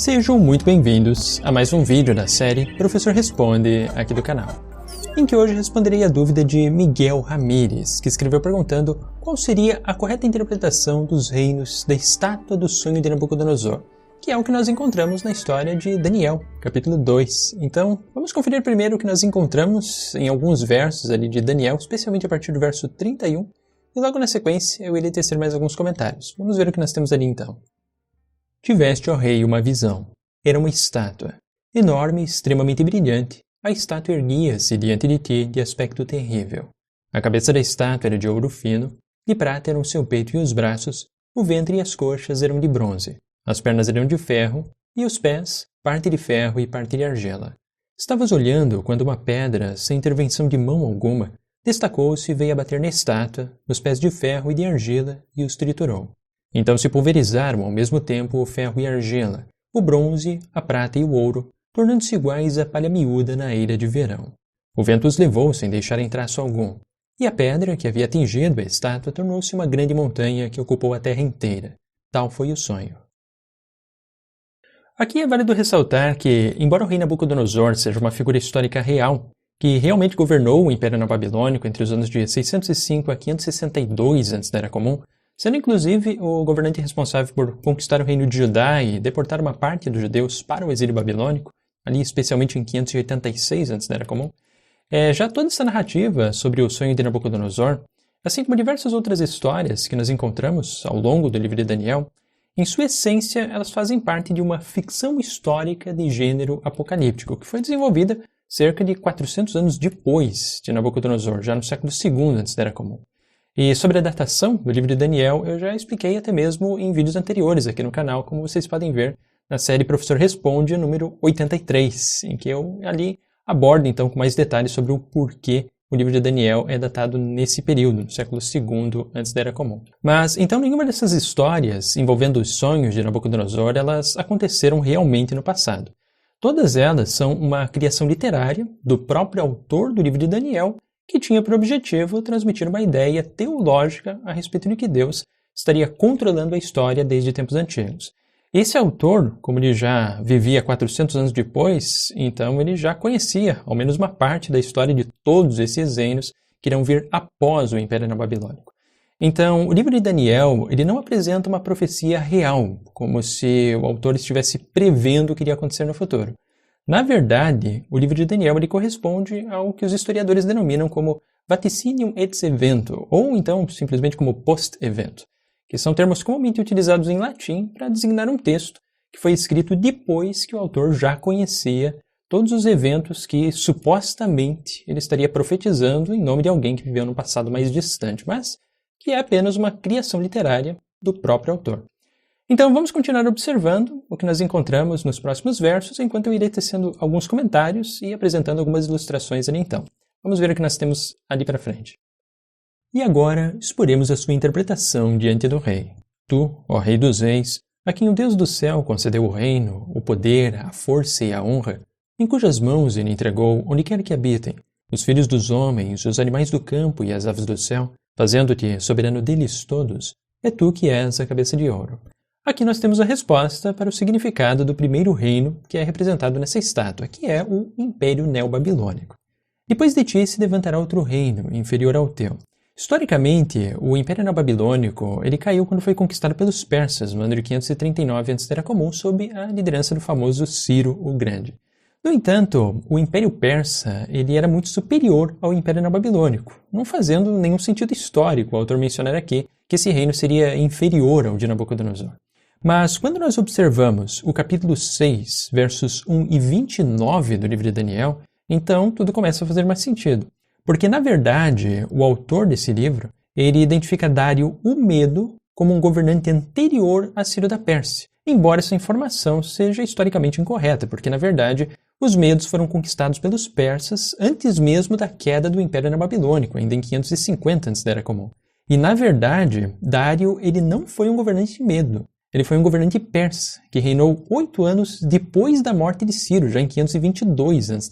Sejam muito bem-vindos a mais um vídeo da série Professor Responde aqui do canal, em que hoje responderei a dúvida de Miguel Ramírez, que escreveu perguntando qual seria a correta interpretação dos reinos da estátua do sonho de Nabucodonosor, que é o que nós encontramos na história de Daniel, capítulo 2. Então, vamos conferir primeiro o que nós encontramos em alguns versos ali de Daniel, especialmente a partir do verso 31, e logo na sequência eu irei tecer mais alguns comentários. Vamos ver o que nós temos ali então. Tiveste, ó rei, uma visão. Era uma estátua, enorme e extremamente brilhante. A estátua erguia-se diante de ti de aspecto terrível. A cabeça da estátua era de ouro fino, de prata eram o seu peito e os braços, o ventre e as coxas eram de bronze, as pernas eram de ferro, e os pés, parte de ferro e parte de argila. Estavas olhando quando uma pedra, sem intervenção de mão alguma, destacou-se e veio abater na estátua, nos pés de ferro e de argila, e os triturou. Então se pulverizaram ao mesmo tempo o ferro e a argila, o bronze, a prata e o ouro, tornando-se iguais à palha miúda na eira de verão. O vento os levou sem deixar em traço algum, e a pedra que havia atingido a estátua tornou-se uma grande montanha que ocupou a terra inteira. Tal foi o sonho. Aqui é válido ressaltar que, embora o rei Nabucodonosor seja uma figura histórica real, que realmente governou o Império Babilônico entre os anos de 605 a 562 a.C., sendo inclusive o governante responsável por conquistar o reino de Judá e deportar uma parte dos judeus para o exílio babilônico, ali especialmente em 586 a.C., já toda essa narrativa sobre o sonho de Nabucodonosor, assim como diversas outras histórias que nós encontramos ao longo do livro de Daniel, em sua essência elas fazem parte de uma ficção histórica de gênero apocalíptico, que foi desenvolvida cerca de 400 anos depois de Nabucodonosor, já no século II a.C. E sobre a datação do livro de Daniel, eu já expliquei até mesmo em vídeos anteriores aqui no canal, como vocês podem ver na série Professor Responde, número 83, em que eu ali abordo então com mais detalhes sobre o porquê o livro de Daniel é datado nesse período, no século II antes da Era Comum. Mas então nenhuma dessas histórias envolvendo os sonhos de Nabucodonosor, elas aconteceram realmente no passado. Todas elas são uma criação literária do próprio autor do livro de Daniel, que tinha por objetivo transmitir uma ideia teológica a respeito de que Deus estaria controlando a história desde tempos antigos. Esse autor, como ele já vivia 400 anos depois, então ele já conhecia ao menos uma parte da história de todos esses reinos que irão vir após o Império Babilônico. Então, o livro de Daniel ele não apresenta uma profecia real, como se o autor estivesse prevendo o que iria acontecer no futuro. Na verdade, o livro de Daniel ele corresponde ao que os historiadores denominam como vaticinium ex evento, ou então simplesmente como post-evento, que são termos comumente utilizados em latim para designar um texto que foi escrito depois que o autor já conhecia todos os eventos que supostamente ele estaria profetizando em nome de alguém que viveu no passado mais distante, mas que é apenas uma criação literária do próprio autor. Então vamos continuar observando o que nós encontramos nos próximos versos, enquanto eu irei tecendo alguns comentários e apresentando algumas ilustrações ali então. Vamos ver o que nós temos ali para frente. E agora exporemos a sua interpretação diante do rei. Tu, ó rei dos reis, a quem o Deus do céu concedeu o reino, o poder, a força e a honra, em cujas mãos ele entregou onde quer que habitem, os filhos dos homens, os animais do campo e as aves do céu, fazendo-te soberano deles todos, é tu que és a cabeça de ouro. Aqui nós temos a resposta para o significado do primeiro reino que é representado nessa estátua, que é o Império Neobabilônico. Depois de ti se levantará outro reino, inferior ao teu. Historicamente, o Império Neobabilônico ele caiu quando foi conquistado pelos persas no ano de 539 a.C., sob a liderança do famoso Ciro o Grande. No entanto, o Império Persa ele era muito superior ao Império Neobabilônico, não fazendo nenhum sentido histórico o autor mencionar aqui que esse reino seria inferior ao de Nabucodonosor. Mas quando nós observamos o capítulo 6, versos 1 e 29 do livro de Daniel, então tudo começa a fazer mais sentido. Porque, na verdade, o autor desse livro, ele identifica Dário o Medo como um governante anterior a Ciro da Pérsia, embora essa informação seja historicamente incorreta, porque, na verdade, os medos foram conquistados pelos persas antes mesmo da queda do Império Babilônico, ainda em 550 a.C. E, na verdade, Dário ele não foi um governante medo. Ele foi um governante persa, que reinou 8 anos depois da morte de Ciro, já em 522 a.C.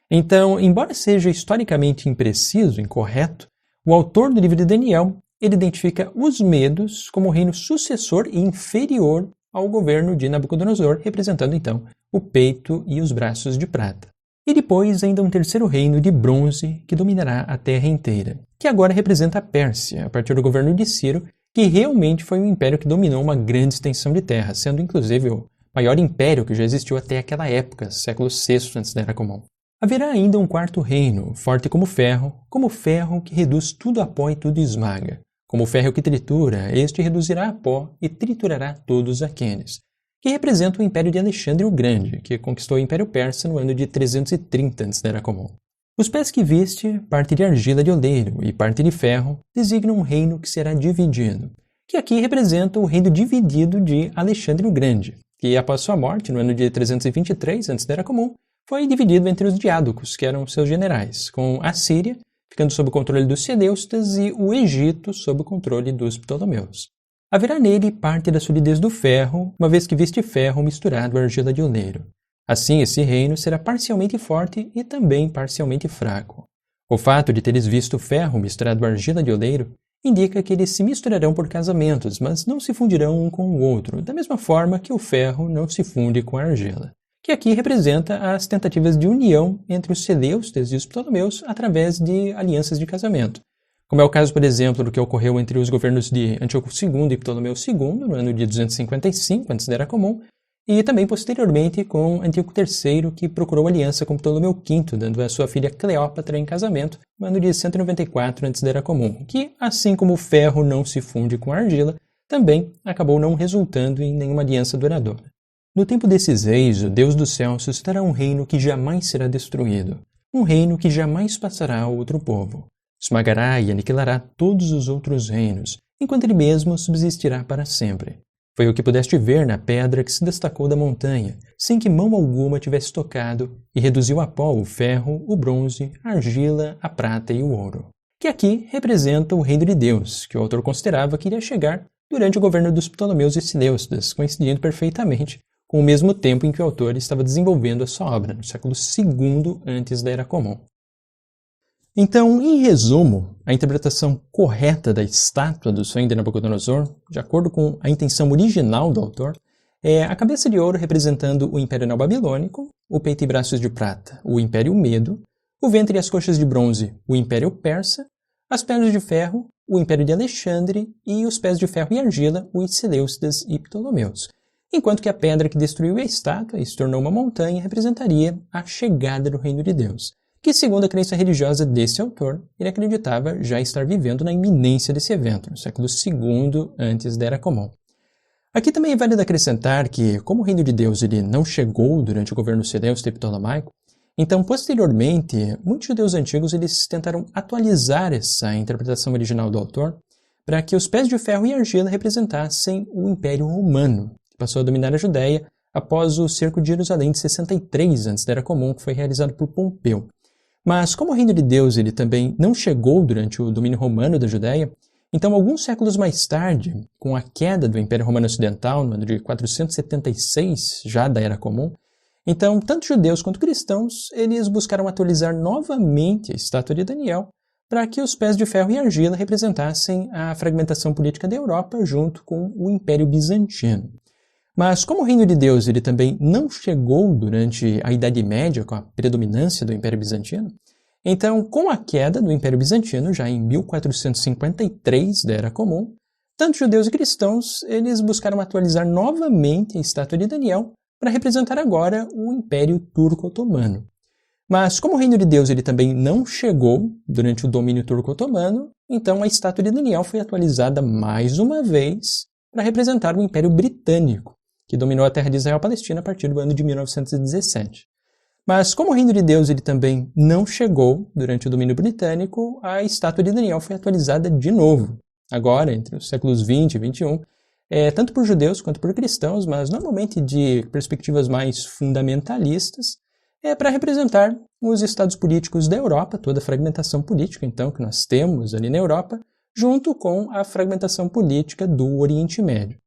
Então, embora seja historicamente impreciso, incorreto, o autor do livro de Daniel ele identifica os medos como o reino sucessor e inferior ao governo de Nabucodonosor, representando então o peito e os braços de prata. E depois ainda um terceiro reino de bronze que dominará a terra inteira, que agora representa a Pérsia, a partir do governo de Ciro, que realmente foi um império que dominou uma grande extensão de terra, sendo inclusive o maior império que já existiu até aquela época, século VI antes da Era Comum. Haverá ainda um quarto reino, forte como ferro que reduz tudo a pó e tudo esmaga. Como o ferro que tritura, este reduzirá a pó e triturará todos aqueles, que representa o Império de Alexandre o Grande, que conquistou o Império Persa no ano de 330 antes da Era Comum. Os pés que viste, parte de argila de oleiro e parte de ferro, designam um reino que será dividido, que aqui representa o reino dividido de Alexandre o Grande, que após sua morte, no ano de 323 antes da Era Comum, foi dividido entre os diádocos, que eram seus generais, com a Síria ficando sob o controle dos Seleucidas e o Egito sob o controle dos Ptolomeus. Haverá nele parte da solidez do ferro, uma vez que viste ferro misturado à argila de oleiro. Assim, esse reino será parcialmente forte e também parcialmente fraco. O fato de teres visto ferro misturado à argila de oleiro indica que eles se misturarão por casamentos, mas não se fundirão um com o outro, da mesma forma que o ferro não se funde com a argila, que aqui representa as tentativas de união entre os Seleucidas e os Ptolomeus através de alianças de casamento, como é o caso, por exemplo, do que ocorreu entre os governos de Antíoco II e Ptolomeu II, no ano de 255 antes da Era Comum, e também posteriormente com Antíoco III, que procurou aliança com Ptolomeu V, dando a sua filha Cleópatra em casamento, no ano de 194 antes da Era Comum, que, assim como o ferro não se funde com a argila, também acabou não resultando em nenhuma aliança duradoura. No tempo desses reis, o Deus do céu suscitará um reino que jamais será destruído, um reino que jamais passará a outro povo. Esmagará e aniquilará todos os outros reinos, enquanto ele mesmo subsistirá para sempre. Foi o que pudeste ver na pedra que se destacou da montanha, sem que mão alguma tivesse tocado, e reduziu a pó o ferro, o bronze, a argila, a prata e o ouro. Que aqui representa o reino de Deus, que o autor considerava que iria chegar durante o governo dos Ptolomeus e Seleucidas, coincidindo perfeitamente com o mesmo tempo em que o autor estava desenvolvendo a sua obra, no século II antes da Era Comum. Então, em resumo, a interpretação correta da estátua do sonho de Nabucodonosor, de acordo com a intenção original do autor, é a cabeça de ouro representando o Império Neobabilônico, o peito e braços de prata, o Império Medo, o ventre e as coxas de bronze, o Império Persa, as pernas de ferro, o Império de Alexandre e os pés de ferro e argila, os Seleucidas e Ptolomeus. Enquanto que a pedra que destruiu a estátua e se tornou uma montanha representaria a chegada do reino de Deus, que, segundo a crença religiosa desse autor, ele acreditava já estar vivendo na iminência desse evento, no século II antes da Era Comum. Aqui também é válido acrescentar que, como o reino de Deus ele não chegou durante o governo Seleucida e Ptolomaico, então, posteriormente, muitos judeus antigos eles tentaram atualizar essa interpretação original do autor para que os pés de ferro e argila representassem o Império Romano, que passou a dominar a Judéia após o cerco de Jerusalém de 63 antes da Era Comum, que foi realizado por Pompeu. Mas como o reino de Deus ele também não chegou durante o domínio romano da Judéia, então alguns séculos mais tarde, com a queda do Império Romano Ocidental, no ano de 476, já da Era Comum, então tanto judeus quanto cristãos, eles buscaram atualizar novamente a estátua de Daniel para que os pés de ferro e argila representassem a fragmentação política da Europa junto com o Império Bizantino. Mas como o reino de Deus ele também não chegou durante a Idade Média com a predominância do Império Bizantino, então com a queda do Império Bizantino, já em 1453 da Era Comum, tanto judeus e cristãos eles buscaram atualizar novamente a estátua de Daniel para representar agora o Império Turco-Otomano. Mas como o reino de Deus ele também não chegou durante o domínio turco-otomano, então a estátua de Daniel foi atualizada mais uma vez para representar o Império Britânico, que dominou a terra de Israel e Palestina a partir do ano de 1917. Mas como o reino de Deus ele também não chegou durante o domínio britânico, a estátua de Daniel foi atualizada de novo, agora entre os séculos 20 e 21, tanto por judeus quanto por cristãos, mas normalmente de perspectivas mais fundamentalistas, para representar os estados políticos da Europa, toda a fragmentação política então que nós temos ali na Europa, junto com a fragmentação política do Oriente Médio.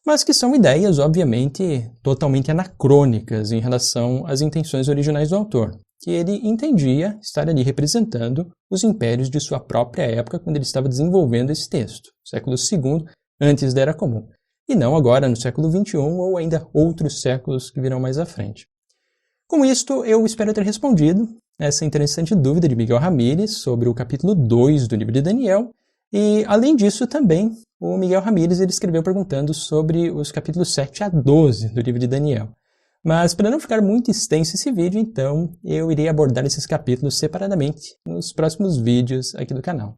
Mas que são ideias, obviamente, totalmente anacrônicas em relação às intenções originais do autor, que ele entendia estar ali representando os impérios de sua própria época quando ele estava desenvolvendo esse texto, século II antes da Era Comum. e não agora no século XXI ou ainda outros séculos que virão mais à frente. Com isto, eu espero ter respondido essa interessante dúvida de Miguel Ramírez sobre o capítulo 2 do livro de Daniel, e além disso também, o Miguel Ramírez ele escreveu perguntando sobre os capítulos 7 a 12 do livro de Daniel. Mas para não ficar muito extenso esse vídeo, então eu irei abordar esses capítulos separadamente nos próximos vídeos aqui do canal.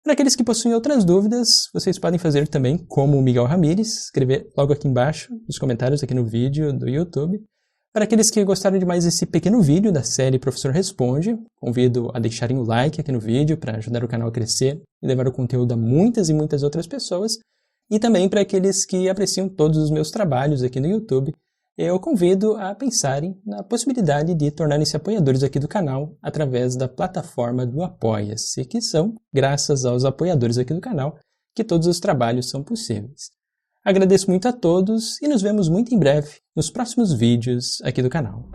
Para aqueles que possuem outras dúvidas, vocês podem fazer também como o Miguel Ramírez, escrever logo aqui embaixo nos comentários aqui no vídeo do YouTube. Para aqueles que gostaram de mais esse pequeno vídeo da série Professor Responde, convido a deixarem o like aqui no vídeo para ajudar o canal a crescer e levar o conteúdo a muitas e muitas outras pessoas. E também para aqueles que apreciam todos os meus trabalhos aqui no YouTube, eu convido a pensarem na possibilidade de tornarem-se apoiadores aqui do canal através da plataforma do Apoia-se, que são, graças aos apoiadores aqui do canal, que todos os trabalhos são possíveis. Agradeço muito a todos e nos vemos muito em breve nos próximos vídeos aqui do canal.